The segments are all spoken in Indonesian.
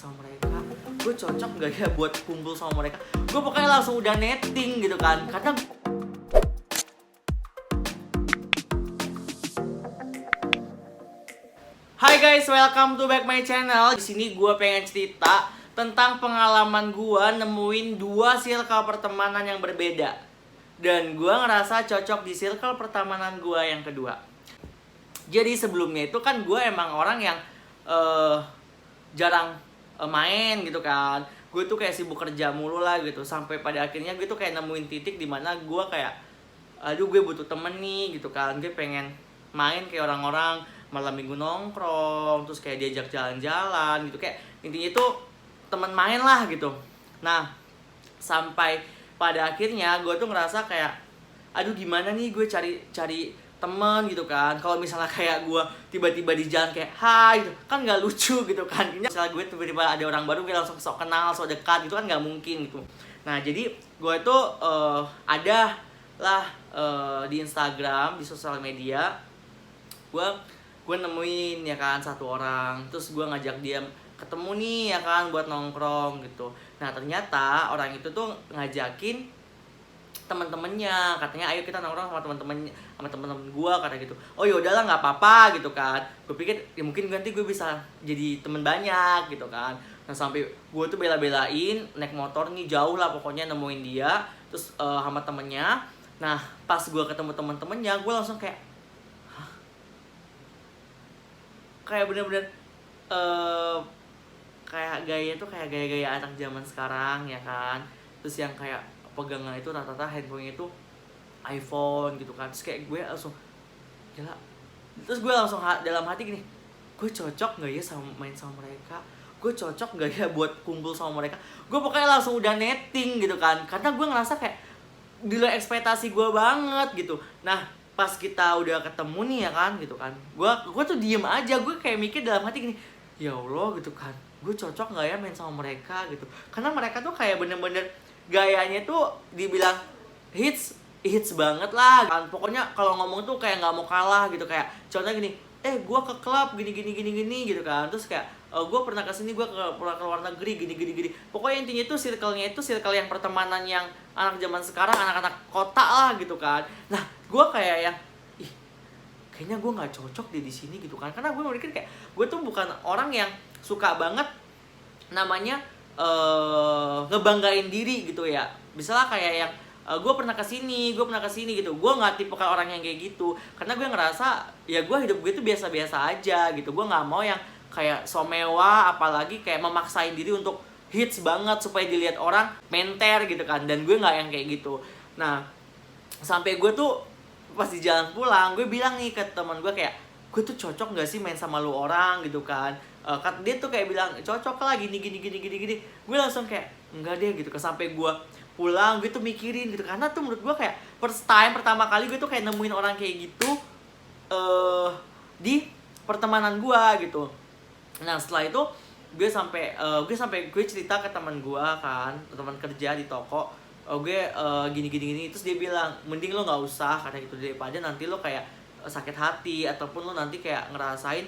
sama mereka, gue cocok gak ya buat kumpul sama mereka. Gue pokoknya langsung udah netting gitu kan, karena Hai guys, welcome to back my channel. Di sini gue pengen cerita tentang pengalaman gue nemuin dua circle pertemanan yang berbeda. Dan gue ngerasa cocok di circle pertemanan gue yang kedua. Jadi sebelumnya itu kan gue emang orang yang jarang main gitu kan. Gue tuh kayak sibuk kerja mulu lah gitu. Sampai pada akhirnya gue tuh kayak nemuin titik dimana gue kayak, aduh gue butuh temen nih gitu kan. Gue pengen main kayak orang-orang, malam minggu nongkrong, terus kayak diajak jalan-jalan gitu. Kayak intinya itu temen main lah gitu. Nah, sampai pada akhirnya gue tuh ngerasa kayak, aduh gimana nih gue cari temen gitu kan. Kalau misalnya kayak gue tiba-tiba di jalan kayak hai gitu kan nggak lucu gitu kan. Misalnya gue tiba-tiba ada orang baru, gue langsung sok kenal, sok dekat gitu kan nggak mungkin gitu. Nah jadi gue tuh ada lah di Instagram, di sosial media, gue nemuin ya kan satu orang, terus gue ngajak dia ketemu nih ya kan buat nongkrong gitu. Nah ternyata orang itu tuh ngajakin teman-temannya, katanya ayo kita nongkrong sama teman-teman gue, kata gitu. Oh ya udahlah nggak apa-apa gitu kan. Gue pikir ya mungkin nanti gue bisa jadi teman banyak gitu kan. Nah sampai gue tuh bela-belain naik motor nih jauh lah pokoknya nemuin dia, terus sama temennya. Nah pas gue ketemu teman-temannya, gue langsung kayak kayak bener-bener kayak gaya tuh kayak gaya-gaya anak zaman sekarang ya kan. Terus yang kayak pegangan itu rata-rata handphone itu iPhone gitu kan. Terus kayak gue langsung gila. Terus gue langsung dalam hati gini, gue cocok gak ya sama main sama mereka, gue cocok gak ya buat kumpul sama mereka. Gue pokoknya langsung udah netting gitu kan, karena gue ngerasa kayak di luar ekspektasi gue banget gitu. Nah pas kita udah ketemu nih ya kan gitu kan, gue tuh diem aja. Gue kayak mikir dalam hati gini, ya Allah gitu kan, gue cocok gak ya main sama mereka gitu. Karena mereka tuh kayak bener-bener gayanya tuh dibilang hits banget lah kan. Pokoknya kalau ngomong tuh kayak nggak mau kalah gitu. Kayak contohnya gini, gue ke klub gini gitu kan. Terus kayak gue pernah kesini, gue pernah ke luar negeri gini. Pokoknya intinya itu circle-nya itu circle yang pertemanan yang anak zaman sekarang, anak-anak kota lah gitu kan. Nah gue kayak yang kayaknya gue nggak cocok di sini gitu kan. Karena gue mikir kayak gue tuh bukan orang yang suka banget namanya ngebanggain diri gitu ya. Misalnya kayak yang gue pernah kesini gitu. Gue nggak tipe orang yang kayak gitu. Karena gue ngerasa ya gue hidup gue tuh biasa-biasa aja gitu. Gue nggak mau yang kayak so mewah, apalagi kayak memaksain diri untuk hits banget supaya dilihat orang menter gitu kan. Dan gue nggak yang kayak gitu. Nah sampai gue tuh pas di jalan pulang, gue bilang nih ke teman gue kayak, gue tuh cocok gak sih main sama lu orang gitu kan. Dia tuh kayak bilang cocok lah gini. Gue langsung kayak enggak deh gitu. Sampai gue pulang gue tuh mikirin gitu, karena tuh menurut gue kayak pertama kali gue tuh kayak nemuin orang kayak gitu di pertemanan gue gitu. Nah setelah itu gue cerita ke teman gue kan, teman kerja di toko. Gue gini terus dia bilang mending lo nggak usah karena gitu, daripada nanti lo kayak sakit hati ataupun lo nanti kayak ngerasain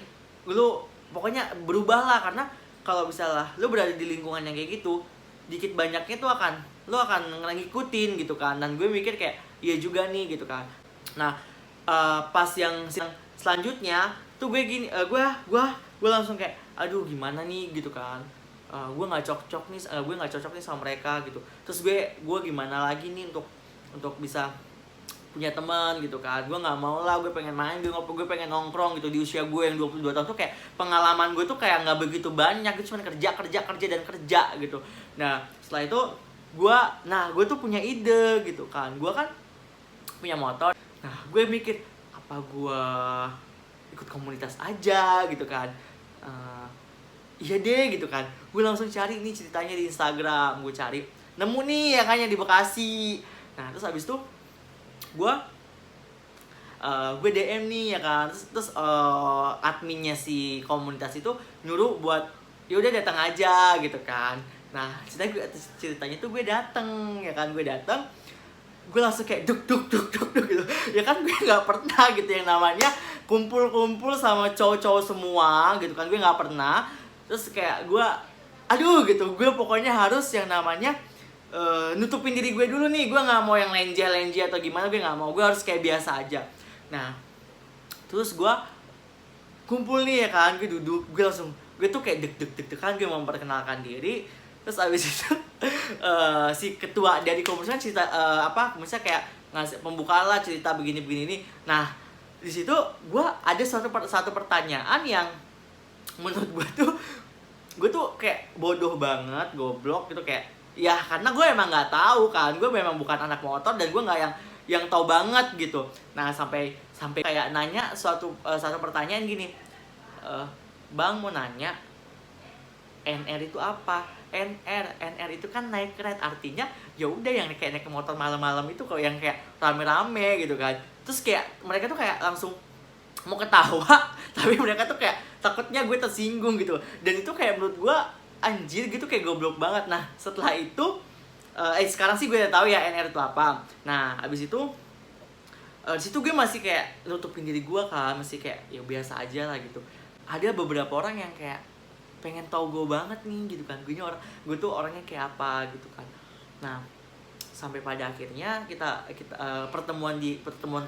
lo pokoknya berubah lah. Karena kalau misalnya lo berada di lingkungan yang kayak gitu, dikit banyaknya tuh lo akan ngikutin gitu kan. Dan gue mikir kayak iya juga nih gitu kan. Nah pas yang selanjutnya tuh gue gini, gue langsung kayak aduh gimana nih gitu kan. Gue nggak cocok nih sama mereka gitu. Terus gue gimana lagi nih untuk bisa punya teman gitu kan. Gue nggak mau lah, gue pengen main, gue pengen nongkrong gitu. Di usia gue yang 22 tahun tuh kayak pengalaman gue tuh kayak nggak begitu banyak, gue cuma kerja gitu. Nah setelah itu gue tuh punya ide gitu kan. Gue kan punya motor. Nah gue mikir apa gue ikut komunitas aja gitu kan. Iya deh gitu kan. Gue langsung cari nih ceritanya di Instagram. Gue cari, nemu nih ya kan yang di Bekasi. Nah terus abis itu gue DM nih ya kan. Terus adminnya si komunitas itu nyuruh buat yaudah datang aja gitu kan. Nah ceritanya tuh gue dateng ya kan. Gue langsung kayak duk gitu ya kan. Gue nggak pernah gitu yang namanya kumpul sama cowok-cowok semua gitu kan. Gue nggak pernah. Terus kayak gue aduh gitu, gue pokoknya harus yang namanya nutupin diri gue dulu nih. Gue nggak mau yang lenje atau gimana, gue nggak mau, gue harus kayak biasa aja. Nah terus gue kumpul nih ya kan, gue duduk, gue tuh kayak deg-degan, gue mau memperkenalkan diri. Terus abis itu si ketua dari komunitas kan cerita misalnya kayak ngasih pembukaan lah, cerita begini ini. Nah di situ gue ada satu pertanyaan yang menurut gue tuh kayak bodoh banget, goblok gitu, kayak ya karena gue emang nggak tahu kan, gue memang bukan anak motor dan gue nggak yang tahu banget gitu. Nah sampai kayak nanya satu pertanyaan gini, bang mau nanya NR itu apa? NR itu kan night ride, artinya ya udah yang kayak naik motor malam-malam itu, kalau yang kayak rame-rame gitu kan. Terus kayak mereka tuh kayak langsung mau ketawa tapi mereka tuh kayak takutnya gue tersinggung gitu. Dan itu kayak menurut gue anjir gitu, kayak goblok banget. Nah setelah itu sekarang sih gue udah tahu ya NR itu apa. Nah abis itu di situ gue masih kayak nutupin diri gue kan, masih kayak ya biasa aja lah gitu. Ada beberapa orang yang kayak pengen tahu gue banget nih gitu kan, gue tuh orangnya kayak apa gitu kan. Nah sampai pada akhirnya kita pertemuan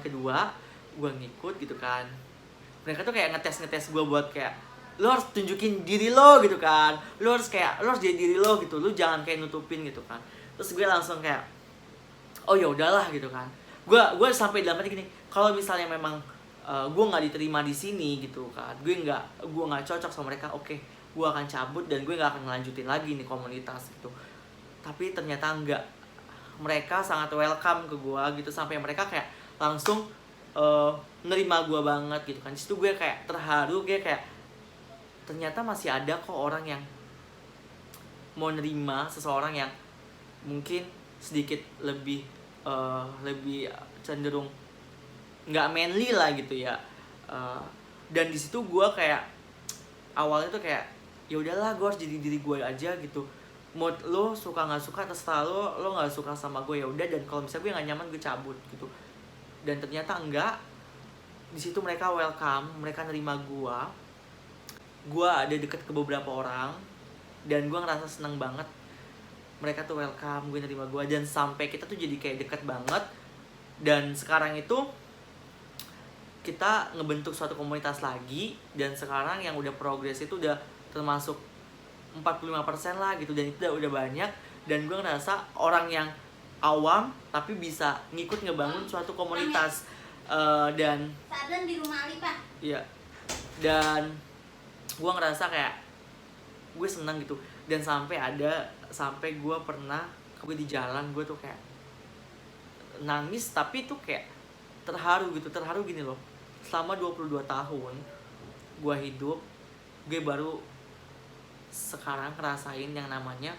kedua gue ngikut gitu kan. Mereka tuh kayak ngetes gue buat kayak, lo harus tunjukin diri lo gitu kan, lo harus jadi diri lo gitu, lo jangan kayak nutupin gitu kan. Terus gue langsung kayak oh ya udahlah gitu kan. Gue sampai dalam hati gini, kalau misalnya memang gue nggak diterima di sini gitu kan, gue nggak cocok sama mereka, oke, gue akan cabut dan gue nggak akan ngelanjutin lagi nih komunitas gitu. Tapi ternyata enggak, mereka sangat welcome ke gue gitu, sampai mereka kayak langsung nerima gue banget gitu kan. Di situ gue kayak terharu, gue kayak ternyata masih ada kok orang yang mau nerima seseorang yang mungkin sedikit lebih cenderung nggak manly lah gitu ya. Dan di situ gue kayak awalnya tuh kayak ya udahlah, gue harus jadi diri gue aja gitu. Mood lo suka nggak suka terserah lo nggak suka sama gue ya udah, dan kalau misalnya gue nggak nyaman gue cabut gitu. Dan ternyata enggak, di situ mereka welcome, mereka nerima gue ada deket ke beberapa orang dan gue ngerasa seneng banget. Mereka tuh welcome, gue nerima gue, dan sampai kita tuh jadi kayak deket banget. Dan sekarang itu kita ngebentuk suatu komunitas lagi, dan sekarang yang udah progres itu udah termasuk 45% lah gitu, dan itu udah banyak. Dan gue ngerasa orang yang awam tapi bisa ngikut ngebangun suatu komunitas. Dan di rumah Ali, Pak. Iya. Dan gue ngerasa kayak gue seneng gitu. Dan sampai gue pernah di jalan, gue tuh kayak nangis, tapi tuh kayak terharu gini loh. Selama 22 tahun gue hidup, gue baru sekarang ngerasain yang namanya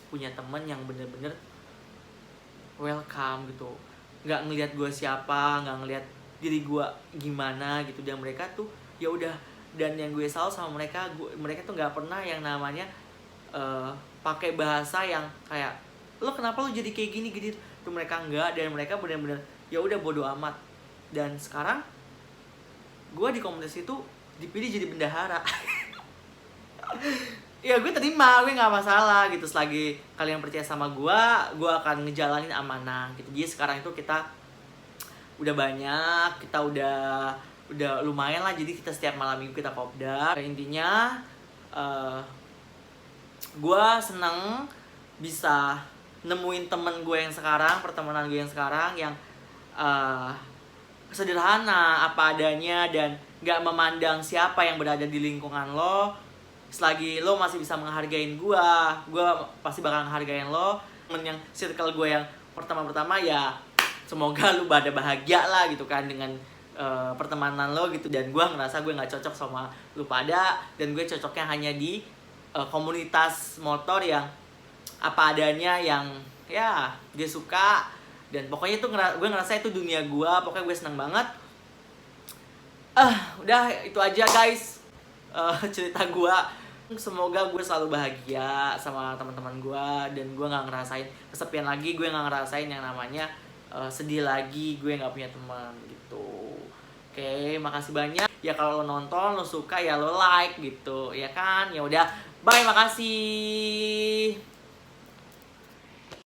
punya temen yang bener-bener welcome gitu, nggak ngelihat gue siapa, nggak ngelihat diri gue gimana gitu. Dan mereka tuh ya udah, dan yang gue salut sama mereka tuh nggak pernah yang namanya pakai bahasa yang kayak lo kenapa lo jadi kayak gini gitu. Tuh mereka enggak, dan mereka benar-benar ya udah bodo amat. Dan sekarang gue di komunitas itu dipilih jadi bendahara. Ya gue terima, gue nggak masalah gitu, selagi kalian percaya sama gue akan ngejalanin amanah gitu. Jadi sekarang itu kita udah banyak, kita udah lumayan lah, jadi kita setiap malam minggu kita kopdar. Intinya gue seneng bisa nemuin temen gue yang sekarang, pertemanan gue yang sekarang yang sederhana apa adanya, dan gak memandang siapa yang berada di lingkungan lo. Selagi lo masih bisa menghargain gue pasti bakal menghargain lo. Temen yang circle gue yang pertama ya semoga lo pada bahagia lah gitu kan dengan pertemanan lo gitu. Dan gue ngerasa gue gak cocok sama lo pada, dan gue cocoknya hanya di komunitas motor yang apa adanya, yang ya gue suka. Dan pokoknya itu gue ngerasa itu dunia gue, pokoknya gue seneng banget. Udah itu aja guys, cerita gue. Semoga gue selalu bahagia sama teman-teman gue, dan gue nggak ngerasain kesepian lagi, gue nggak ngerasain yang namanya sedih lagi gue nggak punya teman gitu. Oke, makasih banyak ya. Kalau lo nonton, lo suka ya lo like gitu ya kan. Ya udah, Bye, makasih.